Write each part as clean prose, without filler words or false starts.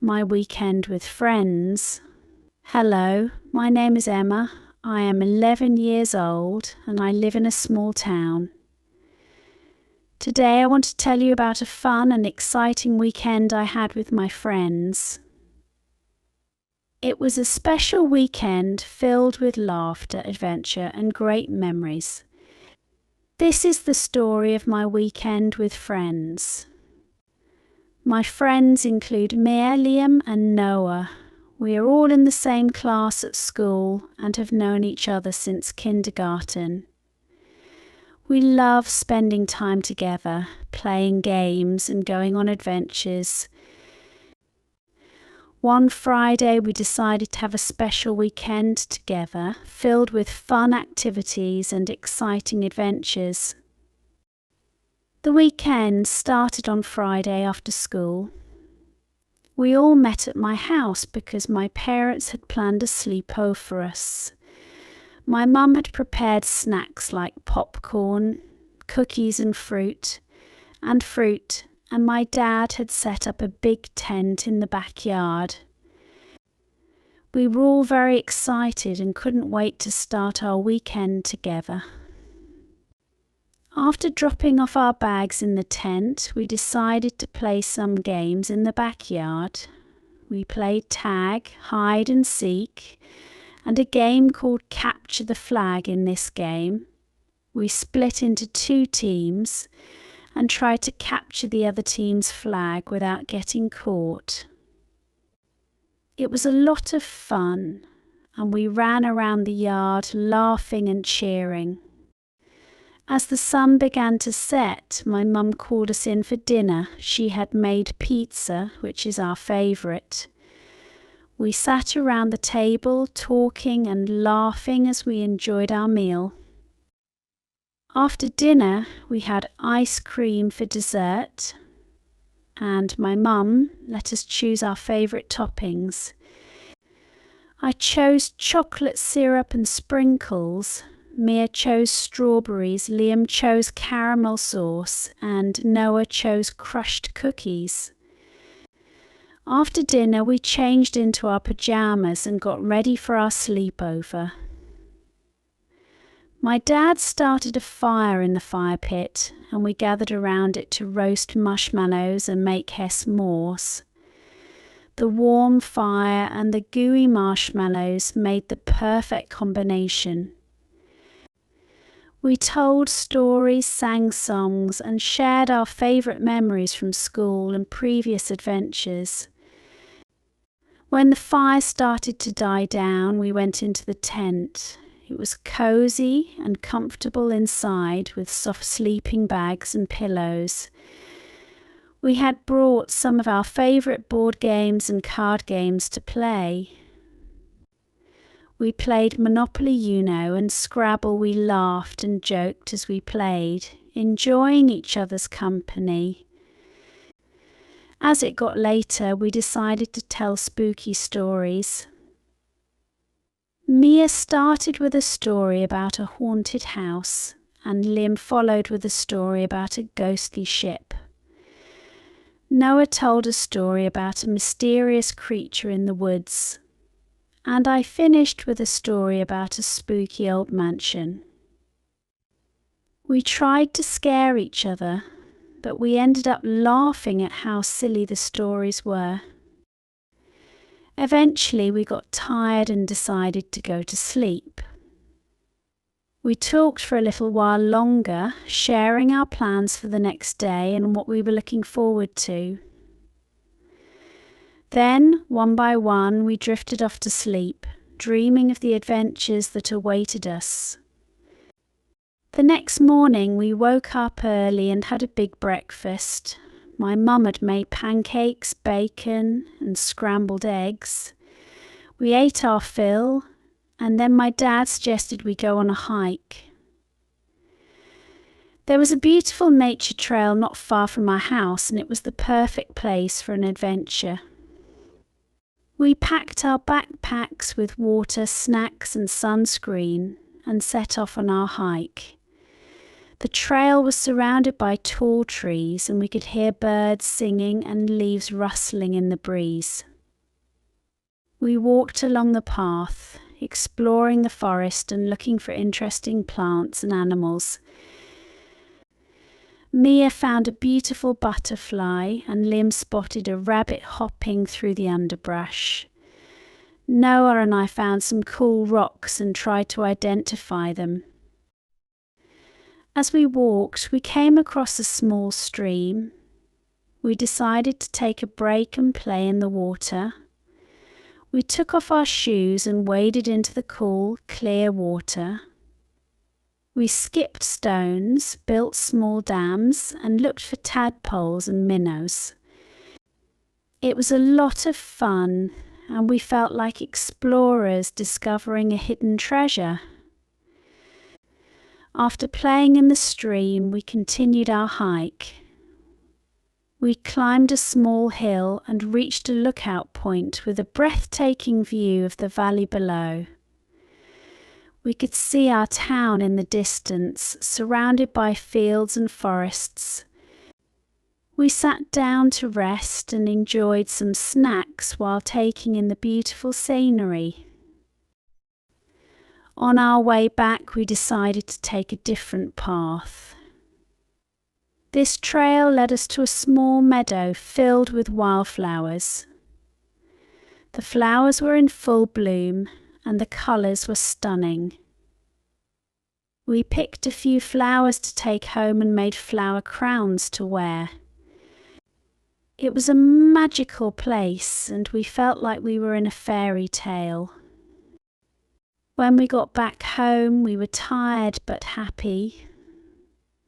my weekend with friends. Hello, my name is Emma. I am 11 years old and I live in a small town. Today I want to tell you about a fun and exciting weekend I had with my friends. It was a special weekend filled with laughter, adventure and great memories. This is the story of my weekend with friends. My friends include Mia, Liam and Noah. We are all in the same class at school and have known each other since kindergarten. We love spending time together, playing games and going on adventures. One Friday we decided to have a special weekend together, filled with fun activities and exciting adventures. The weekend started on Friday after school. We all met at my house because my parents had planned a sleepover for us. My mum had prepared snacks like popcorn, cookies and fruit, and my dad had set up a big tent in the backyard. We were all very excited and couldn't wait to start our weekend together. After dropping off our bags in the tent, we decided to play some games in the backyard. We played tag, hide and seek, and a game called Capture the Flag. In this game, we split into 2 teams and tried to capture the other team's flag without getting caught. It was a lot of fun, and we ran around the yard laughing and cheering. As the sun began to set, my mum called us in for dinner. She had made pizza, which is our favourite. We sat around the table, talking and laughing as we enjoyed our meal. After dinner, we had ice cream for dessert, and my mum let us choose our favourite toppings. I chose chocolate syrup and sprinkles. Mia chose strawberries, Liam chose caramel sauce, and Noah chose crushed cookies. After dinner, we changed into our pyjamas and got ready for our sleepover. My dad started a fire in the fire pit, and we gathered around it to roast marshmallows and make s'mores. The warm fire and the gooey marshmallows made the perfect combination. We told stories, sang songs, and shared our favourite memories from school and previous adventures. When the fire started to die down, we went into the tent. It was cosy and comfortable inside with soft sleeping bags and pillows. We had brought some of our favourite board games and card games to play. We played Monopoly Uno and Scrabble. We laughed and joked as we played, enjoying each other's company. As it got later, we decided to tell spooky stories. Mia started with a story about a haunted house, and Liam followed with a story about a ghostly ship. Noah told a story about a mysterious creature in the woods, and I finished with a story about a spooky old mansion. We tried to scare each other, but we ended up laughing at how silly the stories were. Eventually we got tired and decided to go to sleep. We talked for a little while longer, sharing our plans for the next day and what we were looking forward to. Then, one by one, we drifted off to sleep, dreaming of the adventures that awaited us. The next morning we woke up early and had a big breakfast. My mum had made pancakes, bacon and scrambled eggs. We ate our fill, and then my dad suggested we go on a hike. There was a beautiful nature trail not far from our house, and it was the perfect place for an adventure. We packed our backpacks with water, snacks and sunscreen and set off on our hike. The trail was surrounded by tall trees and we could hear birds singing and leaves rustling in the breeze. We walked along the path, exploring the forest and looking for interesting plants and animals. Mia found a beautiful butterfly and Liam spotted a rabbit hopping through the underbrush. Noah and I found some cool rocks and tried to identify them. As we walked, we came across a small stream. We decided to take a break and play in the water. We took off our shoes and waded into the cool, clear water. We skipped stones, built small dams, and looked for tadpoles and minnows. It was a lot of fun, and we felt like explorers discovering a hidden treasure. After playing in the stream, we continued our hike. We climbed a small hill and reached a lookout point with a breathtaking view of the valley below. We could see our town in the distance, surrounded by fields and forests. We sat down to rest and enjoyed some snacks while taking in the beautiful scenery. On our way back, we decided to take a different path. This trail led us to a small meadow filled with wildflowers. The flowers were in full bloom and the colours were stunning. We picked a few flowers to take home and made flower crowns to wear. It was a magical place and we felt like we were in a fairy tale. When we got back home, we were tired but happy.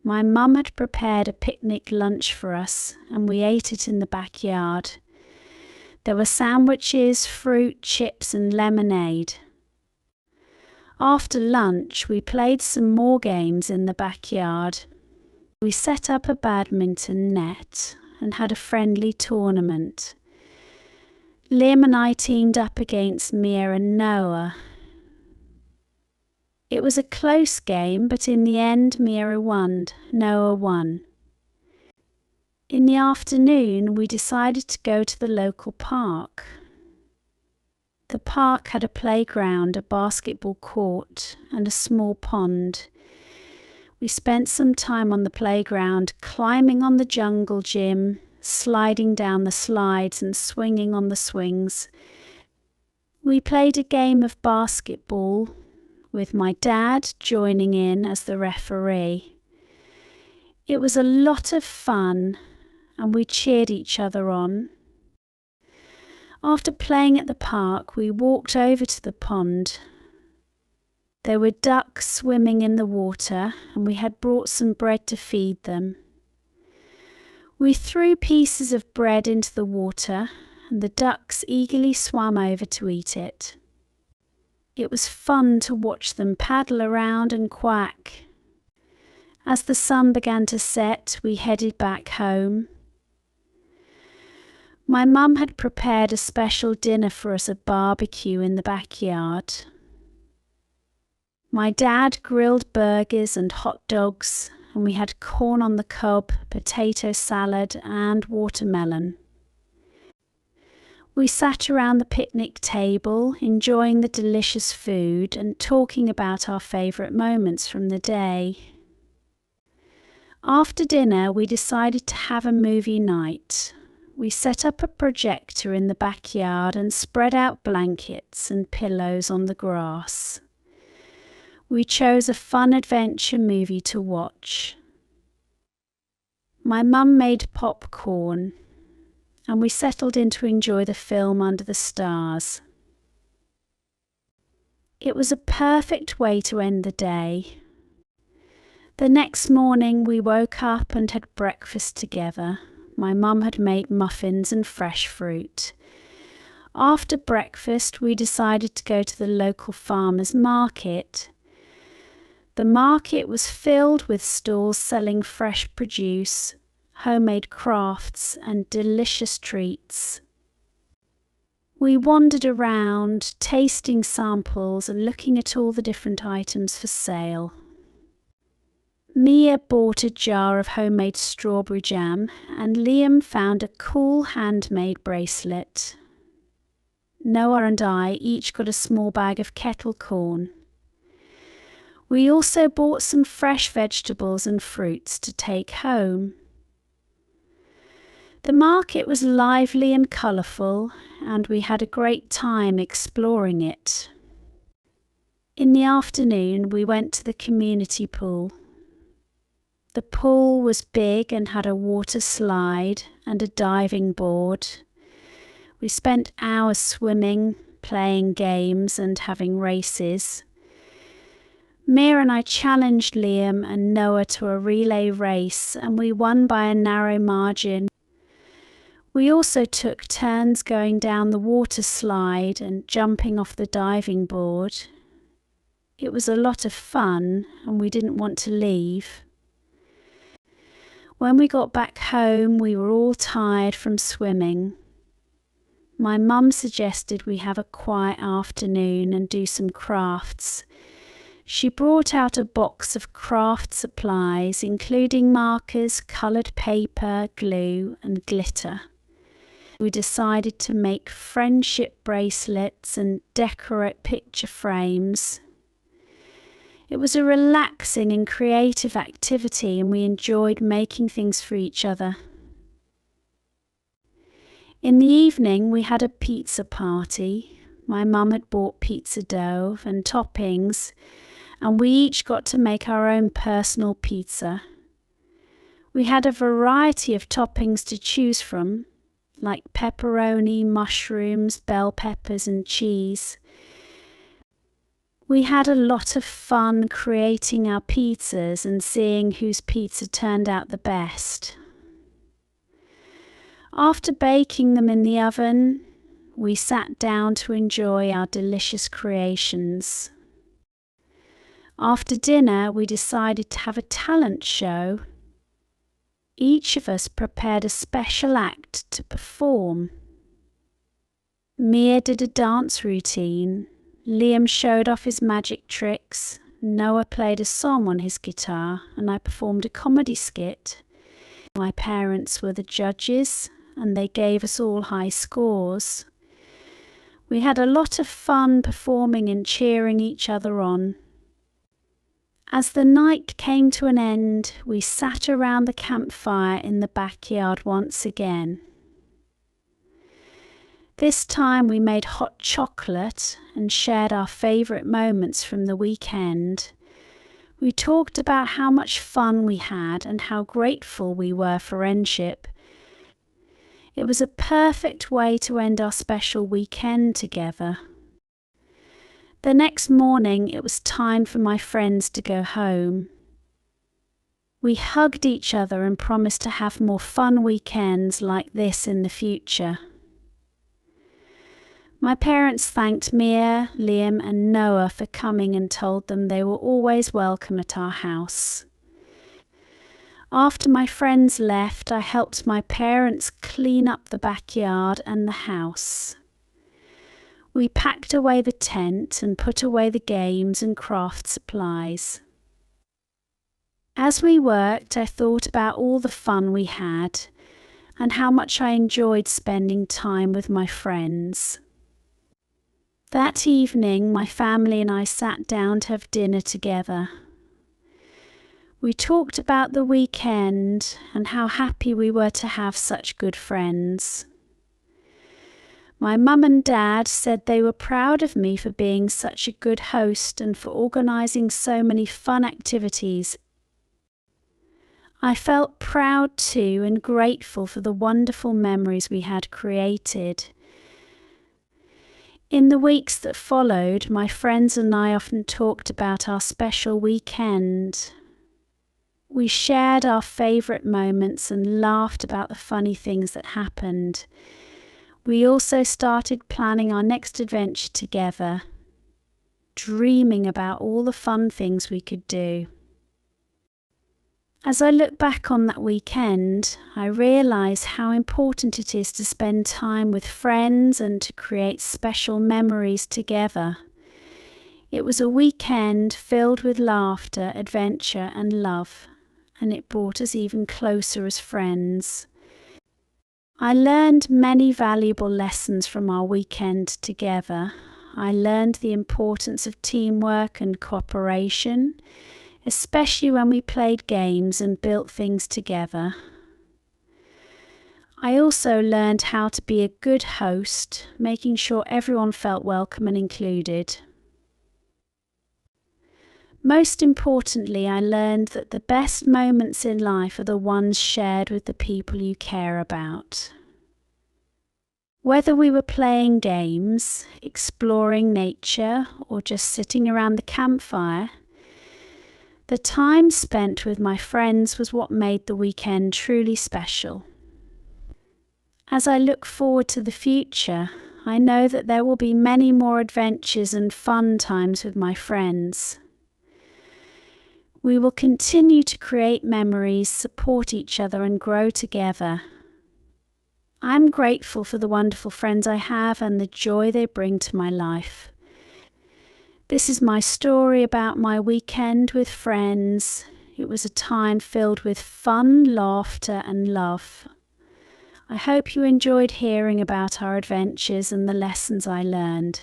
My mum had prepared a picnic lunch for us and we ate it in the backyard. There were sandwiches, fruit, chips and lemonade. After lunch, we played some more games in the backyard. We set up a badminton net and had a friendly tournament. Liam and I teamed up against Mia and Noah. It was a close game, but in the end, Mia won, Noah won. In the afternoon, we decided to go to the local park. The park had a playground, a basketball court, and a small pond. We spent some time on the playground, climbing on the jungle gym, sliding down the slides and swinging on the swings. We played a game of basketball, with my dad joining in as the referee. It was a lot of fun and we cheered each other on. After playing at the park, we walked over to the pond. There were ducks swimming in the water and we had brought some bread to feed them. We threw pieces of bread into the water and the ducks eagerly swam over to eat it. It was fun to watch them paddle around and quack. As the sun began to set, we headed back home. My mum had prepared a special dinner for us, a barbecue in the backyard. My dad grilled burgers and hot dogs, and we had corn on the cob, potato salad and watermelon. We sat around the picnic table, enjoying the delicious food and talking about our favourite moments from the day. After dinner, we decided to have a movie night. We set up a projector in the backyard and spread out blankets and pillows on the grass. We chose a fun adventure movie to watch. My mum made popcorn, and we settled in to enjoy the film under the stars. It was a perfect way to end the day. The next morning we woke up and had breakfast together. My mum had made muffins and fresh fruit. After breakfast we decided to go to the local farmers' market. The market was filled with stalls selling fresh produce, homemade crafts and delicious treats. We wandered around, tasting samples and looking at all the different items for sale. Mia bought a jar of homemade strawberry jam and Liam found a cool handmade bracelet. Noah and I each got a small bag of kettle corn. We also bought some fresh vegetables and fruits to take home. The market was lively and colourful, and we had a great time exploring it. In the afternoon, we went to the community pool. The pool was big and had a water slide and a diving board. We spent hours swimming, playing games and having races. Mia and I challenged Liam and Noah to a relay race, and we won by a narrow margin. We also took turns going down the water slide and jumping off the diving board. It was a lot of fun, and we didn't want to leave. When we got back home, we were all tired from swimming. My mum suggested we have a quiet afternoon and do some crafts. She brought out a box of craft supplies, including markers, coloured paper, glue, and glitter. We decided to make friendship bracelets and decorate picture frames. It was a relaxing and creative activity, and we enjoyed making things for each other. In the evening, we had a pizza party. My mum had bought pizza dough and toppings, and we each got to make our own personal pizza. We had a variety of toppings to choose from, like pepperoni, mushrooms, bell peppers, and cheese. We had a lot of fun creating our pizzas and seeing whose pizza turned out the best. After baking them in the oven, we sat down to enjoy our delicious creations. After dinner, we decided to have a talent show. Each of us prepared a special act to perform. Mia did a dance routine. Liam showed off his magic tricks, Noah played a song on his guitar, and I performed a comedy skit. My parents were the judges, and they gave us all high scores. We had a lot of fun performing and cheering each other on. As the night came to an end, we sat around the campfire in the backyard once again. This time we made hot chocolate and shared our favourite moments from the weekend. We talked about how much fun we had and how grateful we were for friendship. It was a perfect way to end our special weekend together. The next morning it was time for my friends to go home. We hugged each other and promised to have more fun weekends like this in the future. My parents thanked Mia, Liam and Noah for coming and told them they were always welcome at our house. After my friends left, I helped my parents clean up the backyard and the house. We packed away the tent and put away the games and craft supplies. As we worked, I thought about all the fun we had and how much I enjoyed spending time with my friends. That evening, my family and I sat down to have dinner together. We talked about the weekend and how happy we were to have such good friends. My mum and dad said they were proud of me for being such a good host and for organising so many fun activities. I felt proud too and grateful for the wonderful memories we had created. In the weeks that followed, my friends and I often talked about our special weekend. We shared our favourite moments and laughed about the funny things that happened. We also started planning our next adventure together, dreaming about all the fun things we could do. As I look back on that weekend, I realise how important it is to spend time with friends and to create special memories together. It was a weekend filled with laughter, adventure and love, and it brought us even closer as friends. I learned many valuable lessons from our weekend together. I learned the importance of teamwork and cooperation, especially when we played games and built things together. I also learned how to be a good host, making sure everyone felt welcome and included. Most importantly, I learned that the best moments in life are the ones shared with the people you care about. Whether we were playing games, exploring nature, or just sitting around the campfire, the time spent with my friends was what made the weekend truly special. As I look forward to the future, I know that there will be many more adventures and fun times with my friends. We will continue to create memories, support each other, and grow together. I'm grateful for the wonderful friends I have and the joy they bring to my life. This is my story about my weekend with friends. It was a time filled with fun, laughter, and love. I hope you enjoyed hearing about our adventures and the lessons I learned.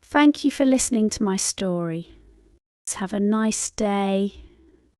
Thank you for listening to my story. Have a nice day.